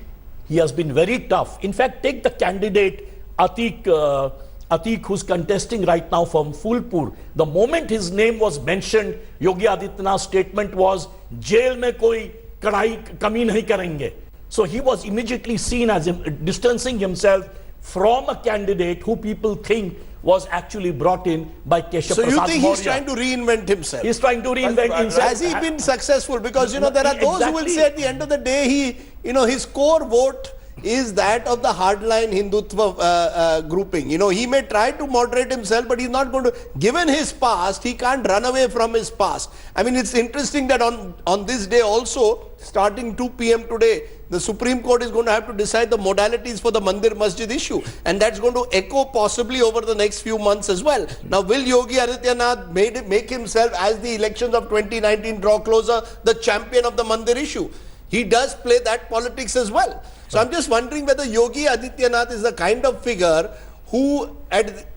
he has been very tough. In fact, take the candidate Atiq, who's contesting right now from Phulpur. The moment his name was mentioned, Yogi Adityanath's statement was, jail mein koi kami nahi karenge. So he was immediately seen as distancing himself from a candidate who people think was actually brought in by Keshav Prasad Maurya. So you think he's trying to reinvent himself? He's trying to reinvent himself. Has he been successful? Because there are those who will say at the end of the day, his core vote is that of the hardline Hindutva grouping. He may try to moderate himself, but he's not going to. Given his past, he can't run away from his past. I mean, it's interesting that on this day also, starting 2 p.m. today, the Supreme Court is going to have to decide the modalities for the Mandir Masjid issue. And that's going to echo possibly over the next few months as well. Now, will Yogi Adityanath make himself, as the elections of 2019 draw closer, the champion of the Mandir issue? He does play that politics as well. So I'm just wondering whether Yogi Adityanath is the kind of figure who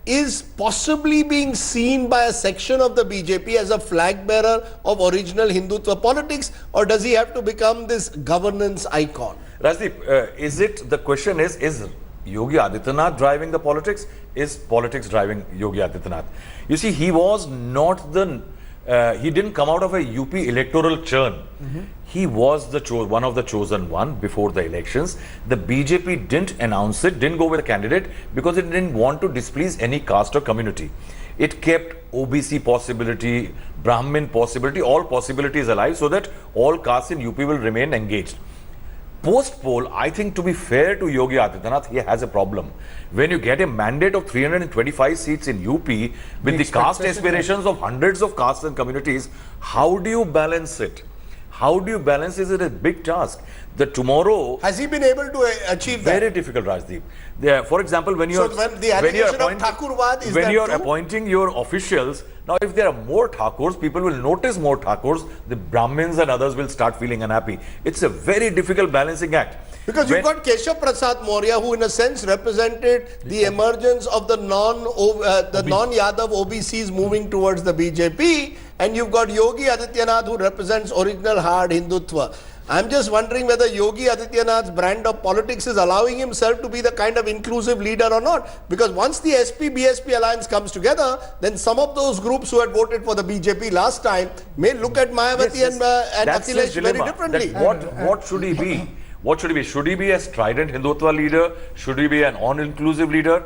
is possibly being seen by a section of the BJP as a flag bearer of original Hindutva politics, or does he have to become this governance icon? Rajdeep, the question is Yogi Adityanath driving the politics? Is politics driving Yogi Adityanath? You see, he was not he didn't come out of a UP electoral churn. He was one of the chosen one before the elections. The BJP didn't announce it, didn't go with a candidate because it didn't want to displease any caste or community. It kept OBC possibility, Brahmin possibility, all possibilities alive so that all castes in UP will remain engaged. Post-poll, I think, to be fair to Yogi Adityanath, he has a problem. When you get a mandate of 325 seats in UP with the caste aspirations of hundreds of castes and communities, how do you balance it? How do you balance? Is it a big task? That tomorrow... Has he been able to achieve that? Very difficult, Rajdeep. For example, when you're... So when the allegation of Thakurwad is when you're true? appointing your officials, now if there are more Thakurs, people will notice more Thakurs, the Brahmins and others will start feeling unhappy. It's a very difficult balancing act. Because you've got Keshav Prasad Maurya, who in a sense represented the emergence of the non-Yadav OBCs moving towards the BJP, and you've got Yogi Adityanath, who represents original hard Hindutva. I'm just wondering whether Yogi Adityanath's brand of politics is allowing himself to be the kind of inclusive leader or not. Because once the SP-BSP alliance comes together, then some of those groups who had voted for the BJP last time may look at Mayawati and Akhilesh very differently. What should he be? What should he be? Should he be a strident Hindutva leader? Should he be an all-inclusive leader?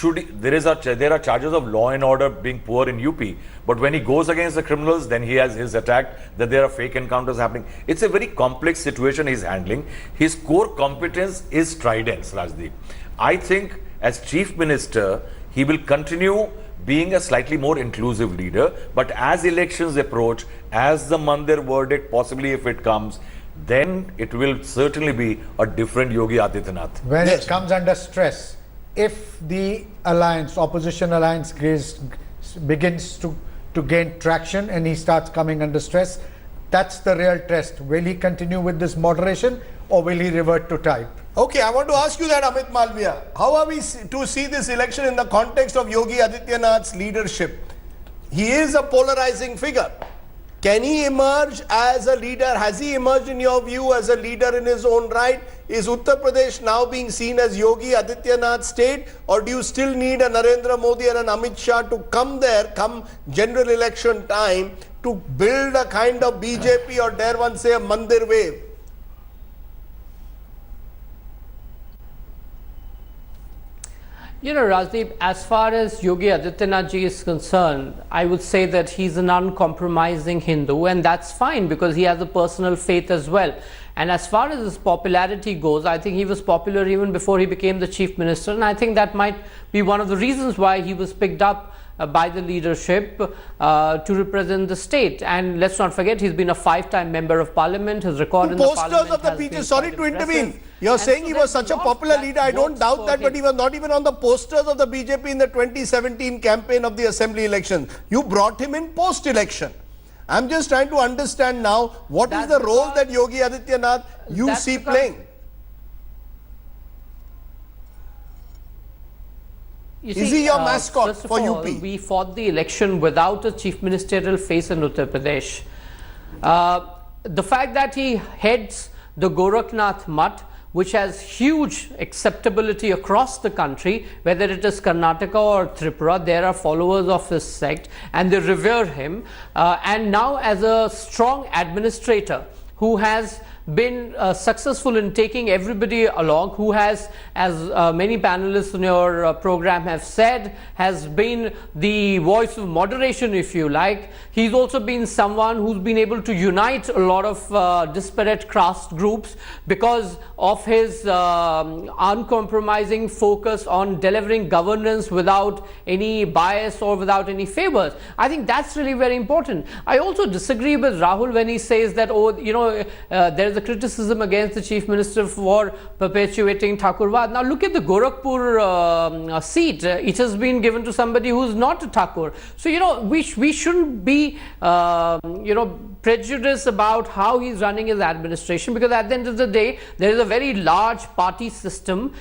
There are charges of law and order being poor in UP, but when he goes against the criminals, then he has his attack that there are fake encounters happening. It's a very complex situation he's handling. His core competence is stridence, Rajdeep. I think as Chief Minister, he will continue being a slightly more inclusive leader, but as elections approach, as the Mandir verdict, possibly if it comes, then it will certainly be a different Yogi Adityanath. When it comes under stress, if the alliance, opposition alliance begins to gain traction and he starts coming under stress, that's the real test. Will he continue with this moderation or will he revert to type? Okay, I want to ask you that, Amit Malviya. How are we to see this election in the context of Yogi Adityanath's leadership? He is a polarizing figure. Can he emerge as a leader? Has he emerged in your view as a leader in his own right? Is Uttar Pradesh now being seen as Yogi Adityanath's state? Or do you still need a Narendra Modi and an Amit Shah to come there, come general election time, to build a kind of BJP or dare one say a Mandir wave? You know, Rajdeep, as far as Yogi Adityanath ji is concerned, I would say that he's an uncompromising Hindu, and that's fine because he has a personal faith as well. And as far as his popularity goes, I think he was popular even before he became the Chief Minister, and I think that might be one of the reasons why he was picked up by the leadership to represent the state. And let's not forget, he's been a 5-time member of parliament. His record in the parliament of the BJP, sorry to intervene. You're saying he was such a popular leader. I don't doubt that, but he was not even on the posters of the BJP in the 2017 campaign of the assembly election. You brought him in post-election. I'm just trying to understand now, what is the role that Yogi Adityanath you see playing? Is he your mascot for all, UP? We fought the election without a chief ministerial face in Uttar Pradesh. The fact that he heads the Gorakhnath Mutt, which has huge acceptability across the country, whether it is Karnataka or Tripura, there are followers of his sect and they revere him. And now as a strong administrator who has been successful in taking everybody along, who has, as many panelists in your program have said, has been the voice of moderation, if you like. He's also been someone who's been able to unite a lot of disparate caste groups because of his uncompromising focus on delivering governance without any bias or without any favors. I think that's really very important. I also disagree with Rahul when he says that, oh, you know, there is a criticism against the Chief Minister for perpetuating Thakurwad. Now look at the Gorakhpur seat. It has been given to somebody who's not a Thakur. So, you know, we shouldn't be, you know, prejudiced about how he's running his administration, because at the end of the day, there is a very large party system,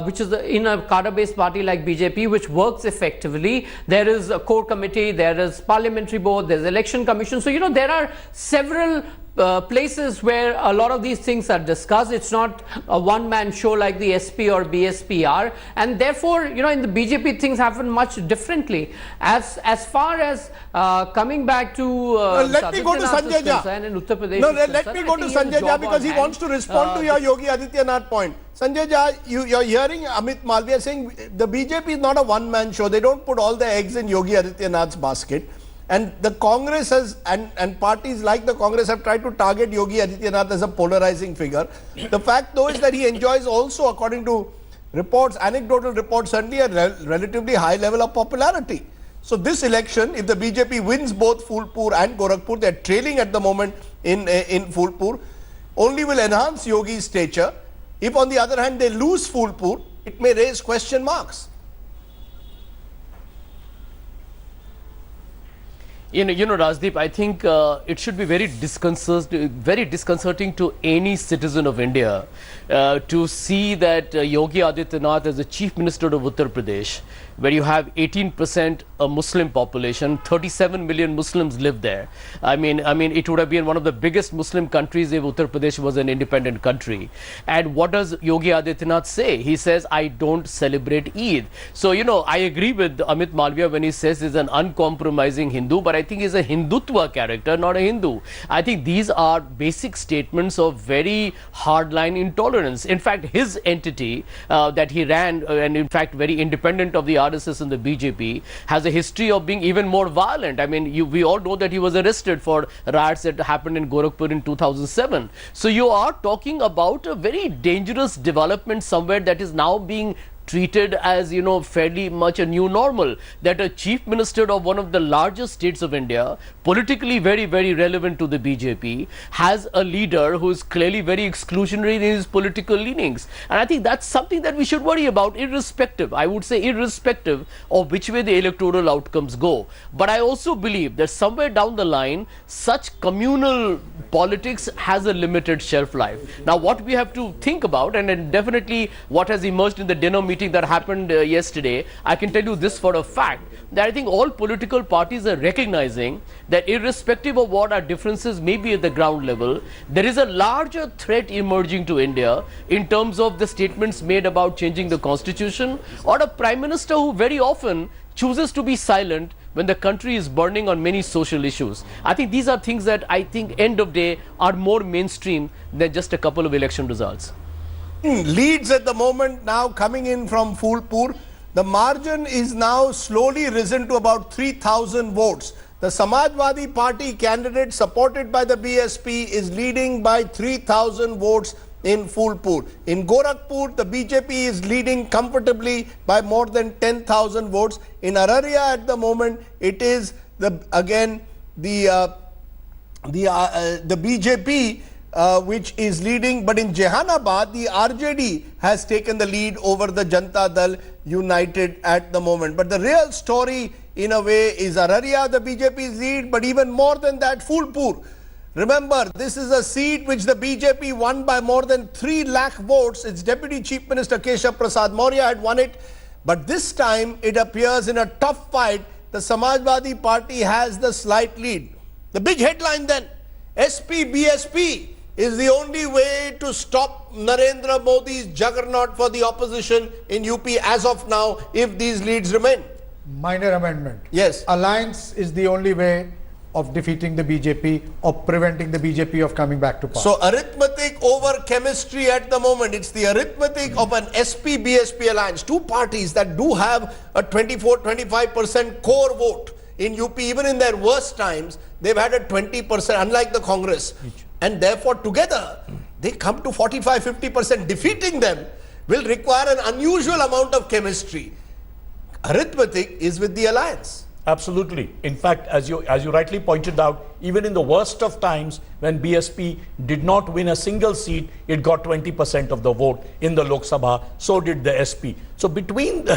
which is in a cadre-based party like BJP, which works effectively. There is a core committee, there is parliamentary board, there's election commission. So, you know, there are several places where a lot of these things are discussed. It's not a one-man show like the SP or BSP are, and therefore, you know, in the BJP things happen much differently. As far as coming back to let me go to Sanjay Jha. In Uttar Pradesh, no, let me go to Sanjay Jha because he wants to respond to your Yogi Adityanath point. Sanjay Jha, you're hearing Amit Malviya saying the BJP is not a one-man show. They don't put all their eggs in Yogi Adityanath's basket. And the Congress has, and parties like the Congress have tried to target Yogi Adityanath as a polarizing figure. The fact though is that he enjoys also, according to reports, anecdotal reports, certainly a relatively high level of popularity. So this election, if the BJP wins both Phulpur and Gorakhpur, they're trailing at the moment in Phulpur, only will enhance Yogi's stature. If on the other hand they lose Phulpur, it may raise question marks. You know, Rajdeep, I think it should be very disconcerting to any citizen of India to see that Yogi Adityanath as the Chief Minister of Uttar Pradesh, where you have 18% a Muslim population, 37 million Muslims live there. I mean, it would have been one of the biggest Muslim countries if Uttar Pradesh was an independent country. And what does Yogi Adityanath say? He says, I don't celebrate Eid. So, you know, I agree with Amit Malviya when he says he's an uncompromising Hindu, but I think he's a Hindutva character, not a Hindu. I think these are basic statements of very hardline intolerance. In fact, his entity that he ran, and in fact very independent of the RSS and the BJP, has a history of being even more violent. I mean, we all know that he was arrested for riots that happened in Gorakhpur in 2007. So you are talking about a very dangerous development somewhere that is now being treated as, you know, fairly much a new normal, that a chief minister of one of the largest states of India, politically very, very relevant to the BJP, has a leader who is clearly very exclusionary in his political leanings. And I think that's something that we should worry about, irrespective, I would say irrespective of which way the electoral outcomes go. But I also believe that somewhere down the line, such communal politics has a limited shelf life. Now, what we have to think about, and definitely what has emerged in the dinner meeting that happened yesterday, I can tell you this for a fact, that I think all political parties are recognizing that irrespective of what our differences may be at the ground level, there is a larger threat emerging to India in terms of the statements made about changing the constitution, or a prime minister who very often chooses to be silent when the country is burning on many social issues. I think these are things that I think end of day are more mainstream than just a couple of election results. Leads at the moment now coming in from Phulpur. The margin is now slowly risen to about 3,000 votes. The Samajwadi Party candidate supported by the BSP is leading by 3,000 votes in Phulpur. In Gorakhpur, the BJP is leading comfortably by more than 10,000 votes. In Araria at the moment, it is the BJP which is leading, but in Jehanabad, the RJD has taken the lead over the Janata Dal United at the moment. But the real story, in a way, is Araria, the BJP's lead, but even more than that, Phulpur. Remember, this is a seat which the BJP won by more than 3 lakh votes. Its Deputy Chief Minister Keshav Prasad Maurya had won it, but this time it appears in a tough fight. The Samajwadi Party has the slight lead. The big headline then, SP-BSP is the only way to stop Narendra Modi's juggernaut for the opposition in UP as of now, if these leads remain. Minor amendment. Yes. Alliance is the only way of defeating the BJP or preventing the BJP of coming back to power. So arithmetic over chemistry at the moment. It's the arithmetic of an SP-BSP alliance. Two parties that do have a 24-25% core vote in UP. Even in their worst times, they've had a 20%, unlike the Congress. And therefore, together, they come to 45-50%. Defeating them will require an unusual amount of chemistry. Arithmetic is with the alliance. Absolutely. In fact, as you rightly pointed out, even in the worst of times, when BSP did not win a single seat, it got 20% of the vote in the Lok Sabha. So did the SP. So between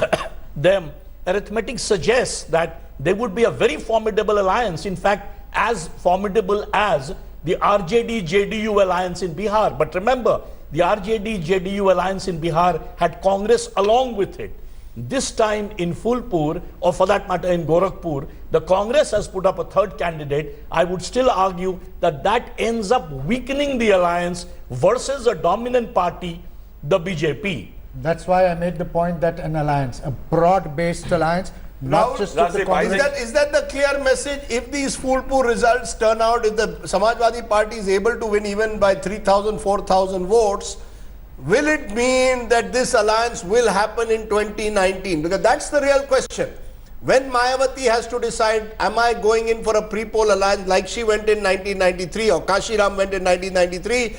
them, arithmetic suggests that there would be a very formidable alliance. In fact, as formidable as the RJD-JDU alliance in Bihar. But remember, the RJD-JDU alliance in Bihar had Congress along with it. This time in Phulpur, or for that matter in Gorakhpur, the Congress has put up a third candidate. I would still argue that that ends up weakening the alliance versus a dominant party, the BJP. That's why I made the point that an alliance, a broad-based alliance, not just with the Congress. Is that the clear message? If these Phulpur results turn out, if the Samajwadi Party is able to win even by 3,000, 4,000 votes, will it mean that this alliance will happen in 2019? Because that's the real question. When Mayawati has to decide, am I going in for a pre-poll alliance like she went in 1993 or Kashiram went in 1993?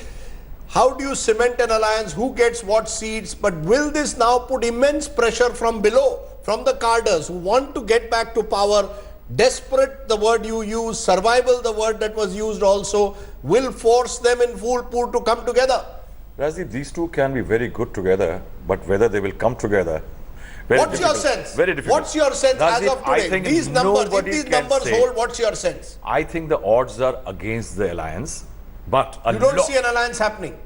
How do you cement an alliance? Who gets what seats? But will this now put immense pressure from below, from the cadres who want to get back to power? Desperate, the word you use, survival, the word that was used also, will force them in Phulpur to come together. Rajdeep, these two can be very good together, but whether they will come together What's your sense? Very difficult. What's your sense Rajdeep, as of today? I think These numbers, if nobody these can numbers say. hold, what's your sense? I think the odds are against the alliance, but You don't see an alliance happening.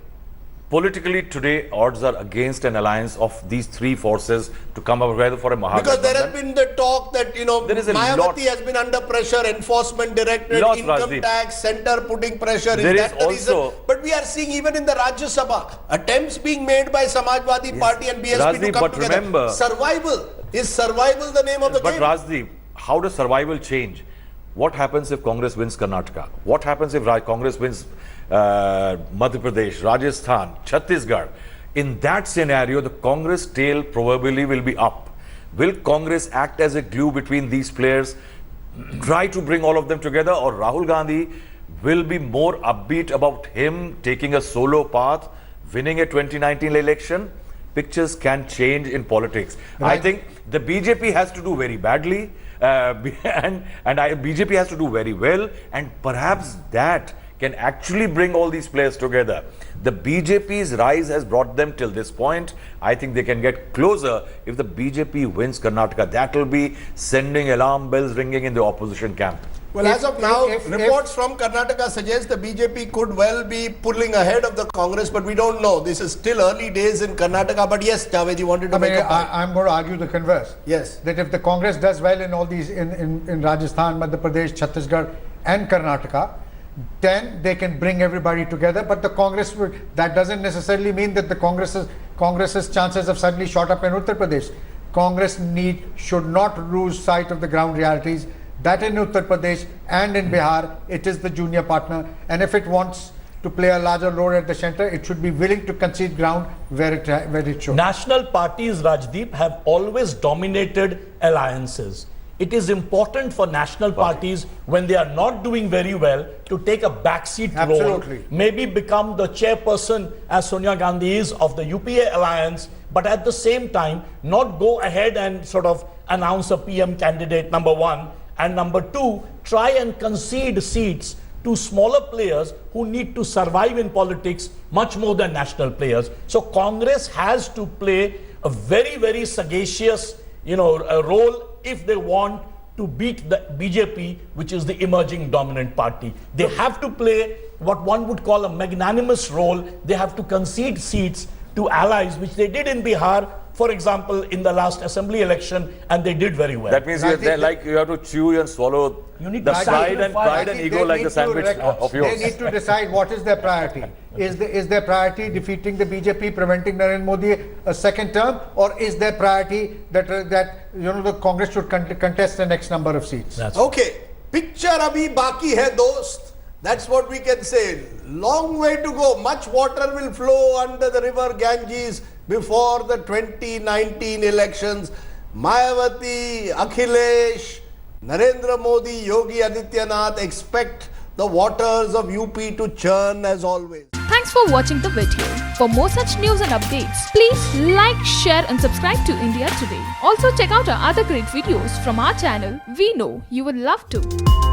politically today, odds are against an alliance of these three forces to come up with for a Mahagadbandhan. Because there has been the talk that, There is a lot- Mayawati has been under pressure, enforcement directorate, Lots, income Rajdeep. tax, center putting pressure. There is is that the reason? also- But we are seeing even in the Rajya Sabha, attempts being made by Samajwadi Party and BSP to Rajdeep, come but together. remember- Survival. Is survival the name of the But game? Rajdeep, how does survival change? What happens if Congress wins Karnataka? What happens if Congress wins Madhya Pradesh, Rajasthan, Chhattisgarh? In that scenario, the Congress tail probably will be up. Will Congress act as a glue between these players, try to bring all of them together, or Rahul Gandhi will be more upbeat about him taking a solo path, winning a 2019 election? Pictures can change in politics. I think the BJP has to do very badly, BJP has to do very well, and perhaps that can actually bring all these players together. The BJP's rise has brought them till this point. I think they can get closer if the BJP wins Karnataka. That will be sending alarm bells ringing in the opposition camp. Well, as of now, reports from Karnataka suggest the BJP could well be pulling ahead of the Congress, but we don't know. This is still early days in Karnataka. But yes, Javed, you wanted to make a point. I'm going to argue the converse. Yes. That if the Congress does well in all these, in Rajasthan, Madhya Pradesh, Chhattisgarh and Karnataka, then they can bring everybody together. But the Congress, that doesn't necessarily mean that the Congress's chances have suddenly shot up in Uttar Pradesh. Congress should not lose sight of the ground realities that in Uttar Pradesh and in Bihar, it is the junior partner. And if it wants to play a larger role at the center, it should be willing to concede ground where it should. National parties, Rajdeep, have always dominated alliances. It is important for national parties, when they are not doing very well, to take a backseat role. Maybe become the chairperson, as Sonia Gandhi is, of the UPA alliance, but at the same time, not go ahead and sort of announce a PM candidate, number one. And number two, try and concede seats to smaller players who need to survive in politics much more than national players. So Congress has to play a very, very sagacious, a role if they want to beat the BJP, which is the emerging dominant party. They have to play what one would call a magnanimous role. They have to concede seats to allies, which they did in Bihar, for example, in the last assembly election, and they did very well. That means you have to chew and swallow the pride and ego like the sandwich of yours. They need to decide what is their priority. Is their priority defeating the BJP, preventing Narendra Modi a second term, or is their priority that the Congress should contest the next number of seats? Okay, picture abhi baki hai dost. That's what we can say. Long way to go. Much water will flow under the river Ganges before the 2019 elections. Mayawati, Akhilesh, Narendra Modi, Yogi Adityanath expect the waters of UP to churn as always. Thanks for watching the video. For more such news and updates, please like, share and subscribe to India Today. Also check out our other great videos from our channel. We know you will love to.